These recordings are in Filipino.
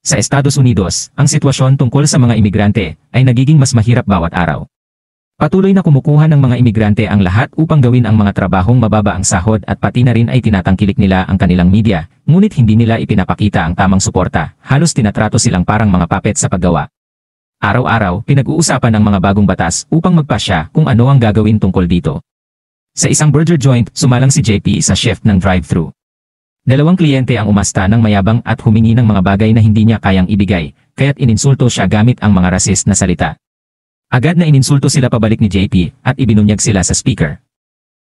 Sa Estados Unidos, ang sitwasyon tungkol sa mga imigrante ay nagiging mas mahirap bawat araw. Patuloy na kumukuha ng mga imigrante ang lahat upang gawin ang mga trabahong mababa ang sahod at pati na rin ay tinatangkilik nila ang kanilang media, ngunit hindi nila ipinapakita ang tamang suporta, halos tinatrato silang parang mga puppet sa paggawa. Araw-araw, pinag-uusapan ng mga bagong batas upang magpasya kung ano ang gagawin tungkol dito. Sa isang burger joint, sumalang si JP sa shift ng drive-thru. Dalawang kliyente ang umasta ng mayabang at humingi ng mga bagay na hindi niya kayang ibigay, kaya't ininsulto siya gamit ang mga racist na salita. Agad na ininsulto sila pabalik ni JP at ibinunyag sila sa speaker.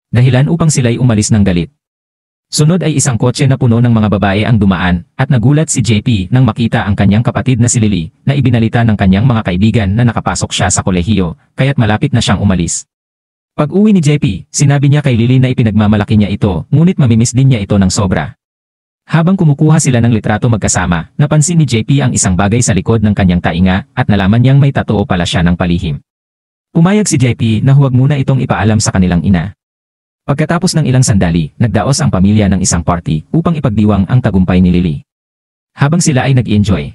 Dahilan upang sila'y umalis ng galit. Sunod ay isang kotse na puno ng mga babae ang dumaan at nagulat si JP nang makita ang kanyang kapatid na si Lily na ibinalita ng kanyang mga kaibigan na nakapasok siya sa kolehiyo, kaya't malapit na siyang umalis. Pag-uwi ni JP, sinabi niya kay Lily na ipinagmamalaki niya ito, ngunit mamimiss din niya ito ng sobra. Habang kumukuha sila ng litrato magkasama, napansin ni JP ang isang bagay sa likod ng kanyang tainga at nalaman niyang may tattoo pala siya ng palihim. Pumayag si JP na huwag muna itong ipaalam sa kanilang ina. Pagkatapos ng ilang sandali, nagdaos ang pamilya ng isang party upang ipagdiwang ang tagumpay ni Lily. Habang sila ay nag-enjoy,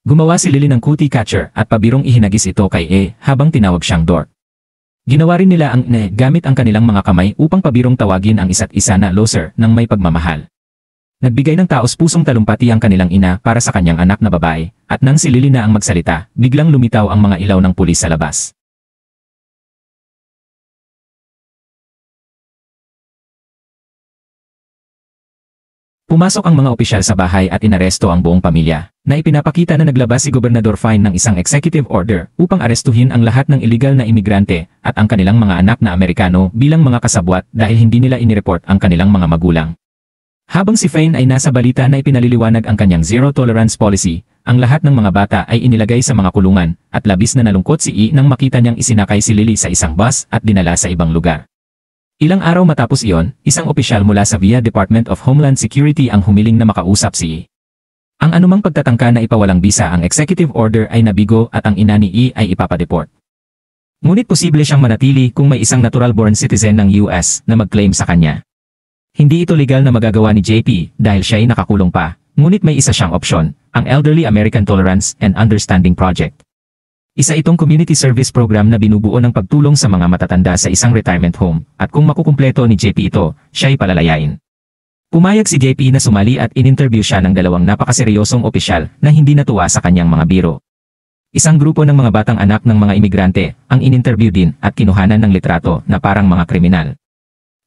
gumawa si Lily ng cookie catcher at pabirong ihinagis ito kay E habang tinawag siyang Dork. Ginawa rin nila ang ne gamit ang kanilang mga kamay upang pabirong tawagin ang isa't isa na loser ng may pagmamahal. Nagbigay ng taos-pusong talumpati ang kanilang ina para sa kanyang anak na babae, at nang si Lily na ang magsalita, biglang lumitaw ang mga ilaw ng pulis sa labas. Pumasok ang mga opisyal sa bahay at inaresto ang buong pamilya, na ipinapakita na naglabas si Gobernador Fine ng isang executive order upang arestuhin ang lahat ng illegal na imigrante at ang kanilang mga anak na Amerikano bilang mga kasabwat dahil hindi nila inireport ang kanilang mga magulang. Habang si Fine ay nasa balita na ipinaliliwanag ang kanyang zero tolerance policy, ang lahat ng mga bata ay inilagay sa mga kulungan, at labis na nalungkot si E nang makita niyang isinakay si Lily sa isang bus at dinala sa ibang lugar. Ilang araw matapos iyon, isang opisyal mula sa VIA Department of Homeland Security ang humiling na makausap si E. Ang anumang pagtatangka na ipawalang bisa ang executive order ay nabigo at ang ina ni E ay ipapadeport. Ngunit posible siyang manatili kung may isang natural-born citizen ng US na mag-claim sa kanya. Hindi ito legal na magagawa ni JP dahil siya ay nakakulong pa, ngunit may isa siyang opsyon, ang Elderly American Tolerance and Understanding Project. Isa itong community service program na binubuo ng pagtulong sa mga matatanda sa isang retirement home, at kung makukumpleto ni JP ito, siya ay palalayain. Pumayag si JP na sumali at in-interview siya ng dalawang napakaseryosong opisyal na hindi natuwa sa kanyang mga biro. Isang grupo ng mga batang anak ng mga imigrante ang in-interview din at kinuhanan ng litrato na parang mga kriminal.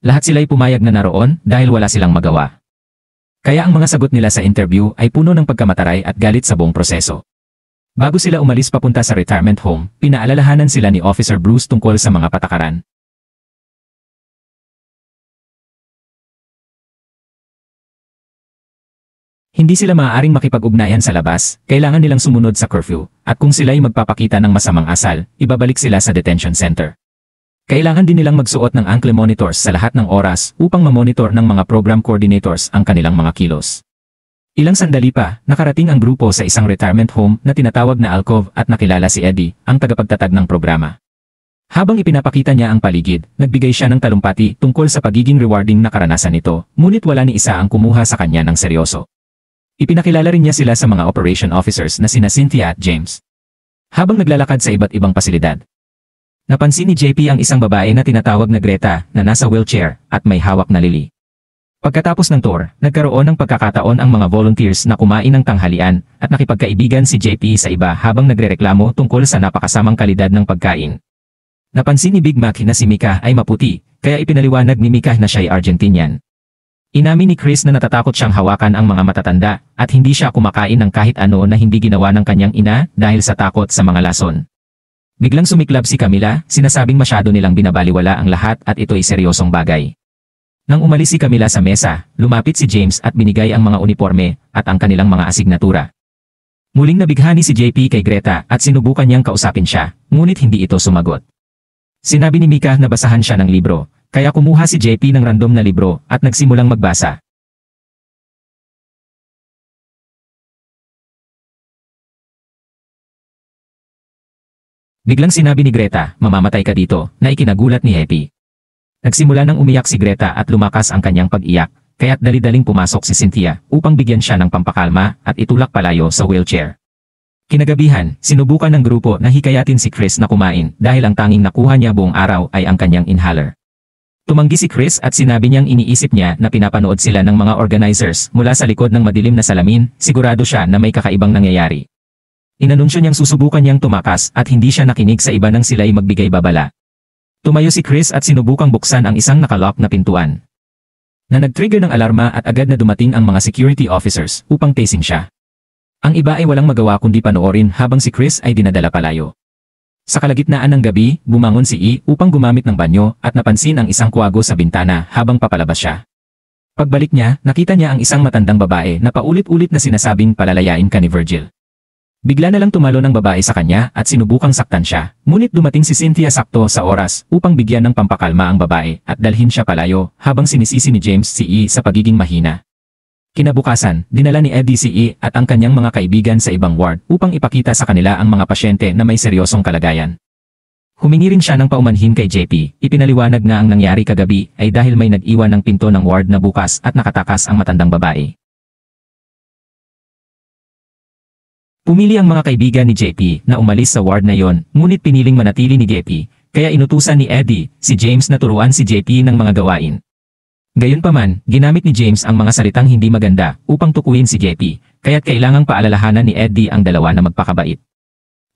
Lahat sila'y pumayag na naroon dahil wala silang magawa. Kaya ang mga sagot nila sa interview ay puno ng pagkamataray at galit sa buong proseso. Bago sila umalis papunta sa retirement home, pinaalalahanan sila ni Officer Bruce tungkol sa mga patakaran. Hindi sila maaaring makipag-ugnayan sa labas, kailangan nilang sumunod sa curfew, at kung sila'y magpapakita ng masamang asal, ibabalik sila sa detention center. Kailangan din nilang magsuot ng ankle monitors sa lahat ng oras upang mamonitor ng mga program coordinators ang kanilang mga kilos. Ilang sandali pa, nakarating ang grupo sa isang retirement home na tinatawag na alcove at nakilala si Eddie, ang tagapagtatag ng programa. Habang ipinapakita niya ang paligid, nagbigay siya ng talumpati tungkol sa pagiging rewarding na karanasan nito, ngunit wala ni isa ang kumuha sa kanya ng seryoso. Ipinakilala rin niya sila sa mga operation officers na sina Cynthia at James. Habang naglalakad sa iba't ibang pasilidad, napansin ni JP ang isang babae na tinatawag na Greta na nasa wheelchair at may hawak na Lily. Pagkatapos ng tour, nagkaroon ng pagkakataon ang mga volunteers na kumain ng tanghalian at nakipagkaibigan si JP sa iba habang nagrereklamo tungkol sa napakasamang kalidad ng pagkain. Napansin ni Big Mac na si Mika ay maputi, kaya ipinaliwanag ni Mika na siya ay Argentinian. Inamin ni Chris na natatakot siyang hawakan ang mga matatanda at hindi siya kumakain ng kahit ano na hindi ginawa ng kanyang ina dahil sa takot sa mga lason. Biglang sumiklab si Camila, sinasabing masyado nilang binabaliwala ang lahat at ito'y seryosong bagay. Nang umalis si Camila sa mesa, lumapit si James at binigay ang mga uniforme at ang kanilang mga asignatura. Muling nabighani si JP kay Greta at sinubukan niyang kausapin siya, ngunit hindi ito sumagot. Sinabi ni Mika na basahan siya ng libro, kaya kumuha si JP ng random na libro at nagsimulang magbasa. Biglang sinabi ni Greta, "Mamamatay ka dito," na ikinagulat ni Happy. Nagsimula nang umiyak si Greta at lumakas ang kanyang pag-iyak, kaya't dali-daling pumasok si Cynthia upang bigyan siya ng pampakalma at itulak palayo sa wheelchair. Kinagabihan, sinubukan ng grupo na hikayatin si Chris na kumain dahil ang tanging nakuha niya buong araw ay ang kanyang inhaler. Tumanggi si Chris at sinabi niyang iniisip niya na pinapanood sila ng mga organizers mula sa likod ng madilim na salamin, sigurado siya na may kakaibang nangyayari. Inanunsyo niyang susubukan niyang tumakas at hindi siya nakinig sa iba nang sila'y magbigay babala. Tumayo si Chris at sinubukang buksan ang isang nakalock na pintuan. Nag-trigger ng alarma at agad na dumating ang mga security officers upang tasing siya. Ang iba ay walang magawa kundi panoorin habang si Chris ay dinadala palayo. Sa kalagitnaan ng gabi, bumangon si E upang gumamit ng banyo at napansin ang isang kuwago sa bintana habang papalabas siya. Pagbalik niya, nakita niya ang isang matandang babae na paulit-ulit na sinasabing palalayain ka ni Virgil. Bigla na lang tumalo ng babae sa kanya at sinubukang saktan siya, ngunit dumating si Cynthia sakto sa oras upang bigyan ng pampakalma ang babae at dalhin siya palayo habang sinisisi ni James si E sa pagiging mahina. Kinabukasan, dinala ni Eddie si E at ang kanyang mga kaibigan sa ibang ward upang ipakita sa kanila ang mga pasyente na may seryosong kalagayan. Humingi rin siya ng paumanhin kay JP, ipinaliwanag na ang nangyari kagabi ay dahil may nag-iwan ng pinto ng ward na bukas at nakatakas ang matandang babae. Pumili ang mga kaibigan ni JP na umalis sa ward na yon, ngunit piniling manatili ni JP, kaya inutusan ni Eddie si James na turuan si JP ng mga gawain. Gayunpaman, ginamit ni James ang mga salitang hindi maganda upang tukuyin si JP, kaya't kailangang paalalahanan ni Eddie ang dalawa na magpakabait.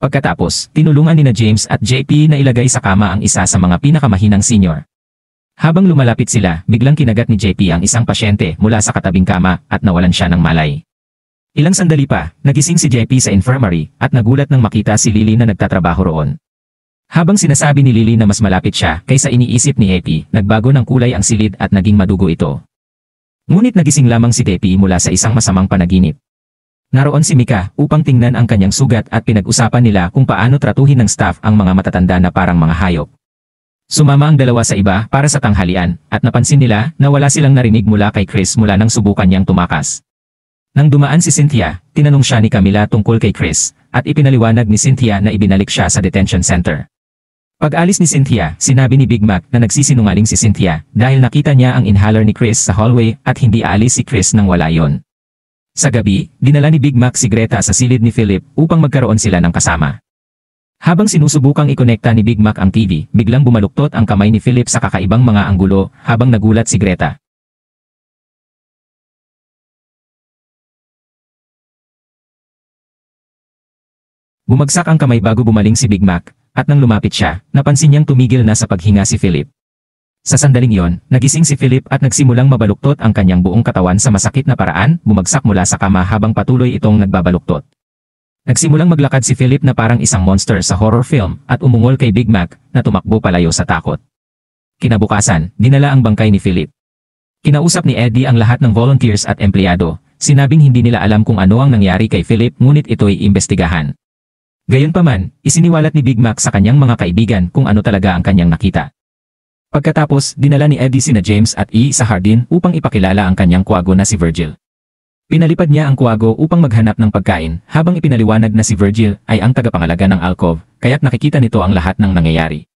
Pagkatapos, tinulungan ni James at JP na ilagay sa kama ang isa sa mga pinakamahinang senior. Habang lumalapit sila, biglang kinagat ni JP ang isang pasyente mula sa katabing kama at nawalan siya ng malay. Ilang sandali pa, nagising si JP sa infirmary at nagulat nang makita si Lily na nagtatrabaho roon. Habang sinasabi ni Lily na mas malapit siya kaysa iniisip ni Epi, nagbago ng kulay ang silid at naging madugo ito. Ngunit nagising lamang si Epi mula sa isang masamang panaginip. Naroon si Mika upang tingnan ang kanyang sugat at pinag-usapan nila kung paano tratuhin ng staff ang mga matatanda na parang mga hayop. Sumama ang dalawa sa iba para sa tanghalian at napansin nila na wala silang narinig mula kay Chris mula nang subukan niyang tumakas. Nang dumaan si Cynthia, tinanong siya ni Camila tungkol kay Chris at ipinaliwanag ni Cynthia na ibinalik siya sa detention center. Pag-alis ni Cynthia, sinabi ni Big Mac na nagsisinungaling si Cynthia dahil nakita niya ang inhaler ni Chris sa hallway at hindi aalis si Chris nang wala yon. Sa gabi, dinala ni Big Mac si Greta sa silid ni Philip upang magkaroon sila ng kasama. Habang sinusubukang ikonekta ni Big Mac ang TV, biglang bumaluktot ang kamay ni Philip sa kakaibang mga anggulo habang nagulat si Greta. Bumagsak ang kamay bago bumaling si Big Mac, at nang lumapit siya, napansin niyang tumigil na sa paghinga si Philip. Sa sandaling yon, nagising si Philip at nagsimulang mabaluktot ang kanyang buong katawan sa masakit na paraan, bumagsak mula sa kama habang patuloy itong nagbabaluktot. Nagsimulang maglakad si Philip na parang isang monster sa horror film at umungol kay Big Mac na tumakbo palayo sa takot. Kinabukasan, dinala ang bangkay ni Philip. Kinausap ni Eddie ang lahat ng volunteers at empleyado, sinabing hindi nila alam kung ano ang nangyari kay Philip ngunit ito'y imbestigahan. Gayunpaman, isiniwalat ni Big Mac sa kanyang mga kaibigan kung ano talaga ang kanyang nakita. Pagkatapos, dinala ni Eddie sina James at E sa hardin upang ipakilala ang kanyang kuwago na si Virgil. Pinalipad niya ang kuwago upang maghanap ng pagkain habang ipinaliwanag na si Virgil ay ang tagapangalaga ng alcove, kaya't nakikita nito ang lahat ng nangyayari.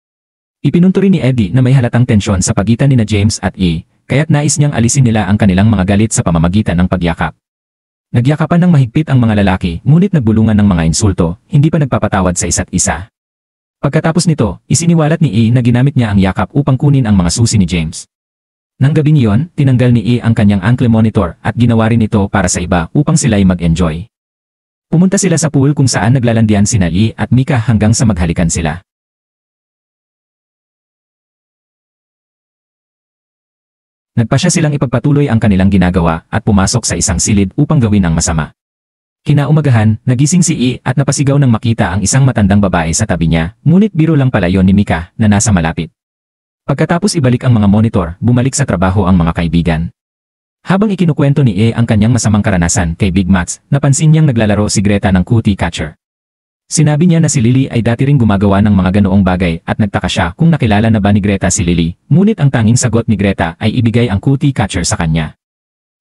Ipinunto rin ni Eddie na may halatang tensyon sa pagitan ni James at E, kaya't nais niyang alisin nila ang kanilang mga galit sa pamamagitan ng pagyakap. Nagyakapan ng mahigpit ang mga lalaki, ngunit nagbulungan ng mga insulto, hindi pa nagpapatawad sa isa't isa. Pagkatapos nito, isiniwalat ni E na ginamit niya ang yakap upang kunin ang mga susi ni James. Nang gabing iyon, tinanggal ni E ang kanyang ankle monitor at ginawa rin ito para sa iba upang sila'y mag-enjoy. Pumunta sila sa pool kung saan naglalandian sina E at Mika hanggang sa maghalikan sila. Nagpasya silang ipagpatuloy ang kanilang ginagawa at pumasok sa isang silid upang gawin ang masama. Kinaumagahan, nagising si E at napasigaw nang makita ang isang matandang babae sa tabi niya, ngunit biro lang pala yon ni Mika na nasa malapit. Pagkatapos ibalik ang mga monitor, bumalik sa trabaho ang mga kaibigan. Habang ikinukwento ni E ang kanyang masamang karanasan kay Big Max, napansin niyang naglalaro si Greta ng cootie catcher. Sinabi niya na si Lily ay dati ring gumagawa ng mga ganoong bagay at nagtaka siya kung nakilala na ba ni Greta si Lily, ngunit ang tanging sagot ni Greta ay ibigay ang cootie catcher sa kanya.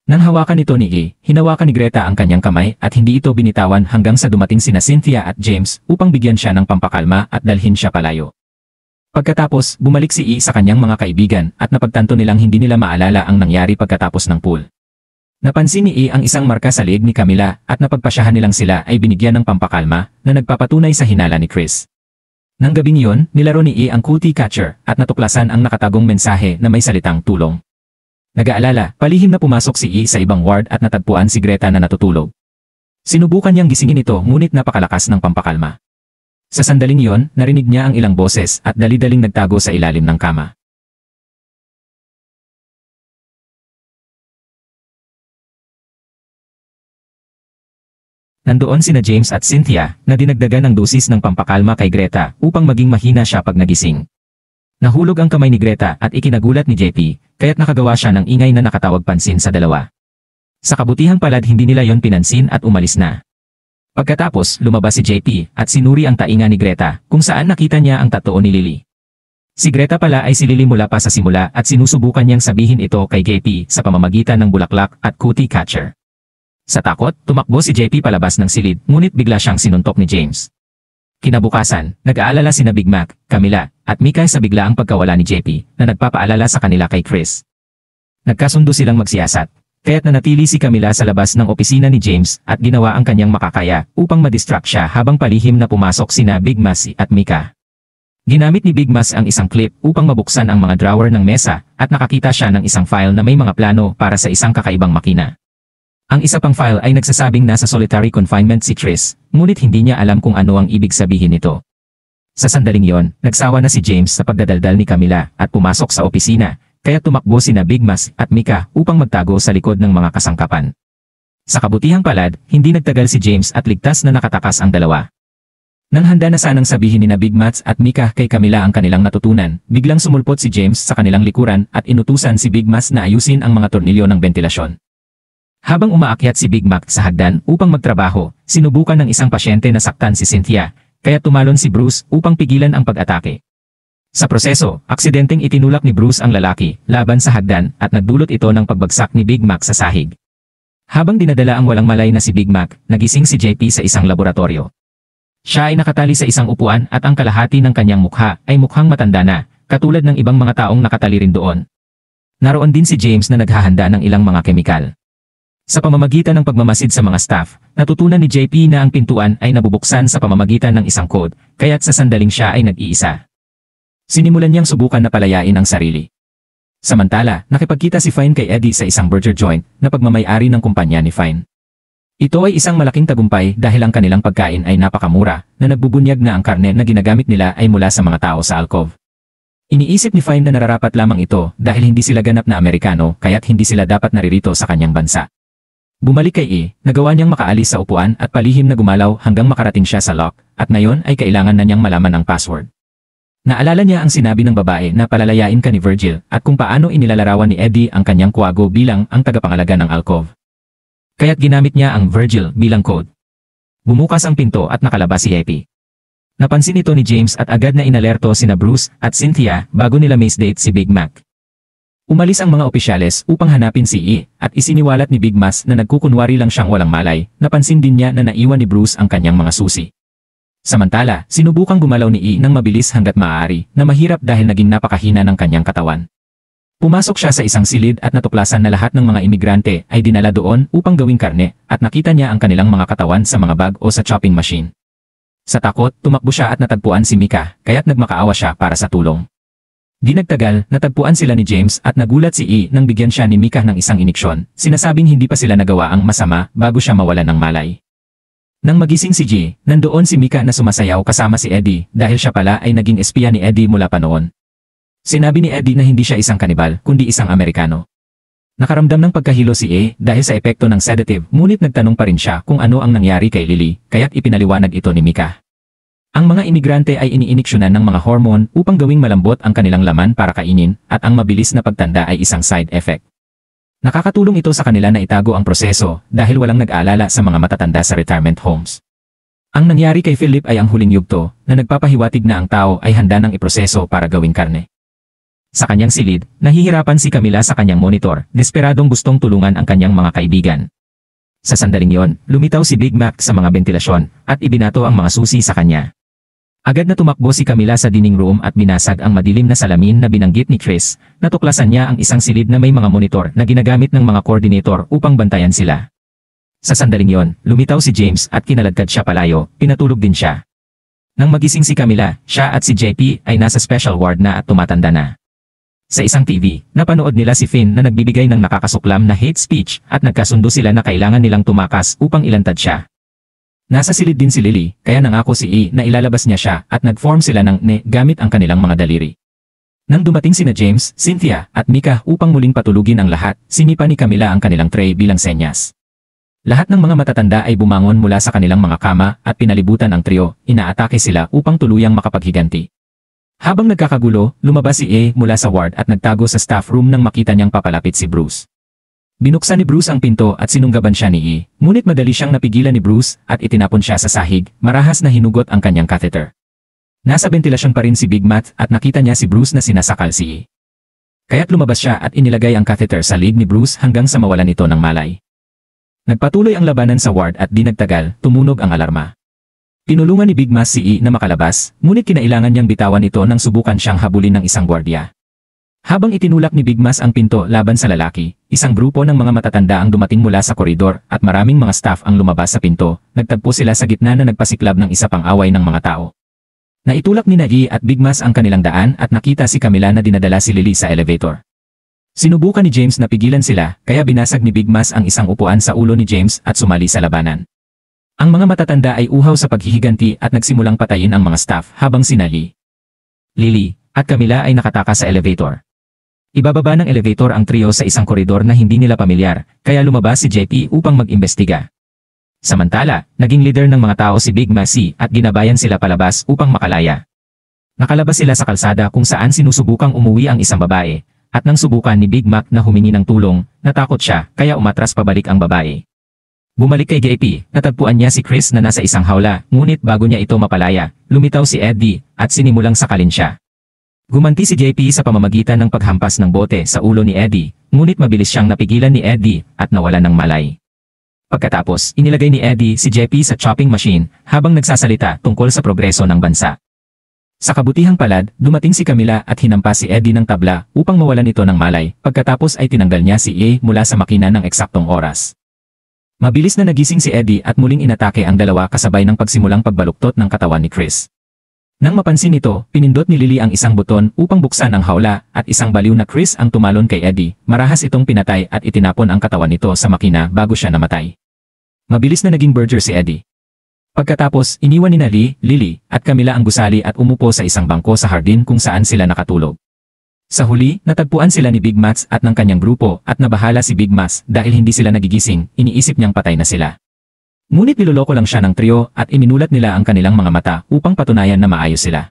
Nang hawakan ito ni E, hinawakan ni Greta ang kanyang kamay at hindi ito binitawan hanggang sa dumating sina Cynthia at James upang bigyan siya ng pampakalma at dalhin siya palayo. Pagkatapos, bumalik si E sa kanyang mga kaibigan at napagtanto nilang hindi nila maalala ang nangyari pagkatapos ng pool. Napansin ni E ang isang marka sa leeg ni Camila at napagpasyahan nilang sila ay binigyan ng pampakalma na nagpapatunay sa hinala ni Chris. Nang gabing iyon, nilaro ni E ang cootie catcher at natuklasan ang nakatagong mensahe na may salitang tulong. Nag-aalala, palihim na pumasok si E sa ibang ward at natagpuan si Greta na natutulog. Sinubukan niyang gisingin ito ngunit napakalakas ng pampakalma. Sa sandaling iyon, narinig niya ang ilang boses at dali-daling nagtago sa ilalim ng kama. Nandoon sina James at Cynthia na dinagdagan ng dosis ng pampakalma kay Greta upang maging mahina siya pag nagising. Nahulog ang kamay ni Greta at ikinagulat ni JP, kaya't nakagawa siya ng ingay na nakatawag pansin sa dalawa. Sa kabutihang palad hindi nila yon pinansin at umalis na. Pagkatapos, lumabas si JP at sinuri ang tainga ni Greta kung saan nakita niya ang tattoo ni Lily. Si Greta pala ay si Lily mula pa sa simula at sinusubukan niyang sabihin ito kay JP sa pamamagitan ng bulaklak at cootie catcher. Sa takot, tumakbo si JP palabas ng silid ngunit bigla siyang sinuntok ni James. Kinabukasan, nag-aalala sina Big Mac, Camila, at Mika sa biglaang pagkawala ni JP na nagpapaalala sa kanila kay Chris. Nagkasundo silang magsiyasat. Kaya't nanatili si Camila sa labas ng opisina ni James at ginawa ang kanyang makakaya upang madistract siya habang palihim na pumasok sina Big Mas at Mika. Ginamit ni Big Mas ang isang clip upang mabuksan ang mga drawer ng mesa at nakakita siya ng isang file na may mga plano para sa isang kakaibang makina. Ang isa pang file ay nagsasabing nasa solitary confinement si Chris, ngunit hindi niya alam kung ano ang ibig sabihin nito. Sa sandaling yon, nagsawa na si James sa pagdadaldal ni Camila at pumasok sa opisina. Kaya tumakbo sina Big Mas at Mika upang magtago sa likod ng mga kasangkapan. Sa kabutihang palad, hindi nagtagal si James at ligtas na nakatakas ang dalawa. Nang handa na sanang sabihin ni na Big Mas at Mika kay Camila ang kanilang natutunan, biglang sumulpot si James sa kanilang likuran at inutusan si Big Mas na ayusin ang mga tornilyo ng bentilasyon. Habang umaakyat si Big Mac sa hagdan upang magtrabaho, sinubukan ng isang pasyente na saktan si Cynthia, kaya tumalon si Bruce upang pigilan ang pag-atake. Sa proseso, aksidenteng itinulak ni Bruce ang lalaki laban sa hagdan at nagdulot ito ng pagbagsak ni Big Mac sa sahig. Habang dinadala ang walang malay na si Big Mac, nagising si JP sa isang laboratorio. Siya ay nakatali sa isang upuan at ang kalahati ng kanyang mukha ay mukhang matanda na, katulad ng ibang mga taong nakatali rin doon. Naroon din si James na naghahanda ng ilang mga kemikal. Sa pamamagitan ng pagmamasid sa mga staff, natutunan ni JP na ang pintuan ay nabubuksan sa pamamagitan ng isang code, kaya't sa sandaling siya ay nag-iisa. Sinimulan niyang subukan na palayain ang sarili. Samantala, nakipagkita si Fine kay Eddie sa isang burger joint na pagmamay-ari ng kumpanya ni Fine. Ito ay isang malaking tagumpay dahil ang kanilang pagkain ay napakamura na nagbubunyag na ang karne na ginagamit nila ay mula sa mga tao sa alcove. Iniisip ni Fine na nararapat lamang ito dahil hindi sila ganap na Amerikano kaya't hindi sila dapat naririto sa kanyang bansa. Bumalik kay E, nagawa niyang makaalis sa upuan at palihim na gumalaw hanggang makarating siya sa lock at ngayon ay kailangan na niyang malaman ang password. Naalala niya ang sinabi ng babae na palalayain ka ni Virgil at kung paano inilalarawan ni Eddie ang kanyang kuwago bilang ang tagapangalaga ng alcove. Kaya't ginamit niya ang Virgil bilang code. Bumukas ang pinto at nakalabas si Epi. Napansin ito ni James at agad na inalerto sina Bruce at Cynthia bago nila maze date si Big Mac. Umalis ang mga opisyales upang hanapin si E at isiniwalat ni Big Mas na nagkukunwari lang siyang walang malay. Napansin din niya na naiwan ni Bruce ang kanyang mga susi. Samantala, sinubukang gumalaw ni E ng mabilis hanggat maaari na mahirap dahil naging napakahina ng kanyang katawan. Pumasok siya sa isang silid at natuklasan na lahat ng mga imigrante ay dinala doon upang gawing karne at nakita niya ang kanilang mga katawan sa mga bag o sa chopping machine. Sa takot, tumakbo siya at natagpuan si Mika kaya't nagmakaawa siya para sa tulong. Di nagtagal, natagpuan sila ni James at nagulat si E nang bigyan siya ni Mika ng isang iniksyon, sinasabing hindi pa sila nagawa ang masama bago siya mawalan ng malay. Nang magising si G, nandoon si Mika na sumasayaw kasama si Eddie dahil siya pala ay naging espiya ni Eddie mula pa noon. Sinabi ni Eddie na hindi siya isang kanibal kundi isang Amerikano. Nakaramdam ng pagkahilo si A dahil sa epekto ng sedative ngunit nagtanong pa rin siya kung ano ang nangyari kay Lily kaya't ipinaliwanag ito ni Mika. Ang mga imigrante ay iniiniksyonan ng mga hormone upang gawing malambot ang kanilang laman para kainin at ang mabilis na pagtanda ay isang side effect. Nakakatulong ito sa kanila na itago ang proseso dahil walang nag-aalala sa mga matatanda sa retirement homes. Ang nangyari kay Philip ay ang huling yugto na nagpapahiwatig na ang tao ay handa ng iproseso para gawing karne. Sa kanyang silid, nahihirapan si Camila sa kanyang monitor, desperadong gustong tulungan ang kanyang mga kaibigan. Sa sandaling yon, lumitaw si Big Mac sa mga bentilasyon at ibinato ang mga susi sa kanya. Agad na tumakbo si Camila sa dining room at binasag ang madilim na salamin na binanggit ni Chris. Natuklasan niya ang isang silid na may mga monitor na ginagamit ng mga coordinator upang bantayan sila. Sa sandaling yon, lumitaw si James at kinaladkad siya palayo, pinatulog din siya. Nang magising si Camila, siya at si JP ay nasa special ward na at tumatanda na. Sa isang TV, napanood nila si Finn na nagbibigay ng nakakasuklam na hate speech at nagkasundo sila na kailangan nilang tumakas upang ilantad siya. Nasa silid din si Lily, kaya nangako si E na ilalabas niya siya at nag-form sila ng ne gamit ang kanilang mga daliri. Nang dumating sina James, Cynthia at Mika upang muling patulugin ang lahat, sinipa ni Camila ang kanilang tray bilang senyas. Lahat ng mga matatanda ay bumangon mula sa kanilang mga kama at pinalibutan ang trio, inaatake sila upang tuluyang makapaghiganti. Habang nagkakagulo, lumabas si E mula sa ward at nagtago sa staff room nang makita niyang papalapit si Bruce. Binuksan ni Bruce ang pinto at sinunggaban siya ni E, ngunit madali siyang napigilan ni Bruce at itinapon siya sa sahig, marahas na hinugot ang kanyang catheter. Nasa ventilasyon pa rin si Big Matt at nakita niya si Bruce na sinasakal si E. Kaya't lumabas siya at inilagay ang catheter sa leeg ni Bruce hanggang sa mawalan ito ng malay. Nagpatuloy ang labanan sa ward at di nagtagal, tumunog ang alarma. Tinulungan ni Big Matt si E na makalabas, ngunit kinailangan niyang bitawan ito nang subukan siyang habulin ng isang gwardiya. Habang itinulak ni Big Mas ang pinto laban sa lalaki, isang grupo ng mga matatanda ang dumating mula sa koridor at maraming mga staff ang lumabas sa pinto. Nagtagpo sila sa gitna na nagpasiklab ng isa pang away ng mga tao. Naitulak ni Nagi at Big Mas ang kanilang daan at nakita si Camila na dinadala si Lily sa elevator. Sinubukan ni James na pigilan sila, kaya binasag ni Big Mas ang isang upuan sa ulo ni James at sumali sa labanan. Ang mga matatanda ay uhaw sa paghihiganti at nagsimulang patayin ang mga staff habang si Nagi, Lily, at Camila ay nakataka sa elevator. Ibababa ng elevator ang trio sa isang koridor na hindi nila pamilyar, kaya lumabas si JP upang mag-imbestiga. Samantala, naging leader ng mga tao si Big Mac at ginabayan sila palabas upang makalaya. Nakalabas sila sa kalsada kung saan sinusubukang umuwi ang isang babae, at nang subukan ni Big Mac na humingi ng tulong, natakot siya kaya umatras pabalik ang babae. Bumalik kay JP, natagpuan niya si Chris na nasa isang hawla, ngunit bago niya ito mapalaya, lumitaw si Eddie at sinimulang sakalin siya. Gumanti si JP sa pamamagitan ng paghampas ng bote sa ulo ni Eddie, ngunit mabilis siyang napigilan ni Eddie at nawalan ng malay. Pagkatapos, inilagay ni Eddie si JP sa chopping machine habang nagsasalita tungkol sa progreso ng bansa. Sa kabutihang palad, dumating si Camila at hinampas si Eddie ng tabla upang mawalan ito ng malay, pagkatapos ay tinanggal niya si A mula sa makina ng eksaktong oras. Mabilis na nagising si Eddie at muling inatake ang dalawa kasabay ng pagsimulang pagbaluktot ng katawan ni Chris. Nang mapansin ito, pinindot ni Lily ang isang buton upang buksan ang hawla at isang baliw na Chris ang tumalon kay Eddie, marahas itong pinatay at itinapon ang katawan nito sa makina bago siya namatay. Mabilis na naging burger si Eddie. Pagkatapos, iniwan ni Nali, Lily, at Camila ang gusali at umupo sa isang bangko sa hardin kung saan sila nakatulog. Sa huli, natagpuan sila ni Big Mats at ng kanyang grupo at nabahala si Big Mas dahil hindi sila nagigising, iniisip niyang patay na sila. Ngunit niloloko lang siya ng trio at iminulat nila ang kanilang mga mata upang patunayan na maayos sila.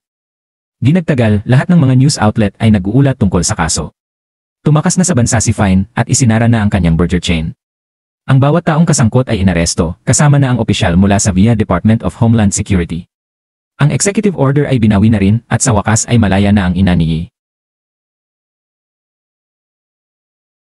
Di nagtagal, lahat ng mga news outlet ay nag-uulat tungkol sa kaso. Tumakas na sa bansa si Fine at isinara na ang kanyang burger chain. Ang bawat taong kasangkot ay inaresto, kasama na ang opisyal mula sa VIA Department of Homeland Security. Ang executive order ay binawi na rin at sa wakas ay malaya na ang ina ni Yi.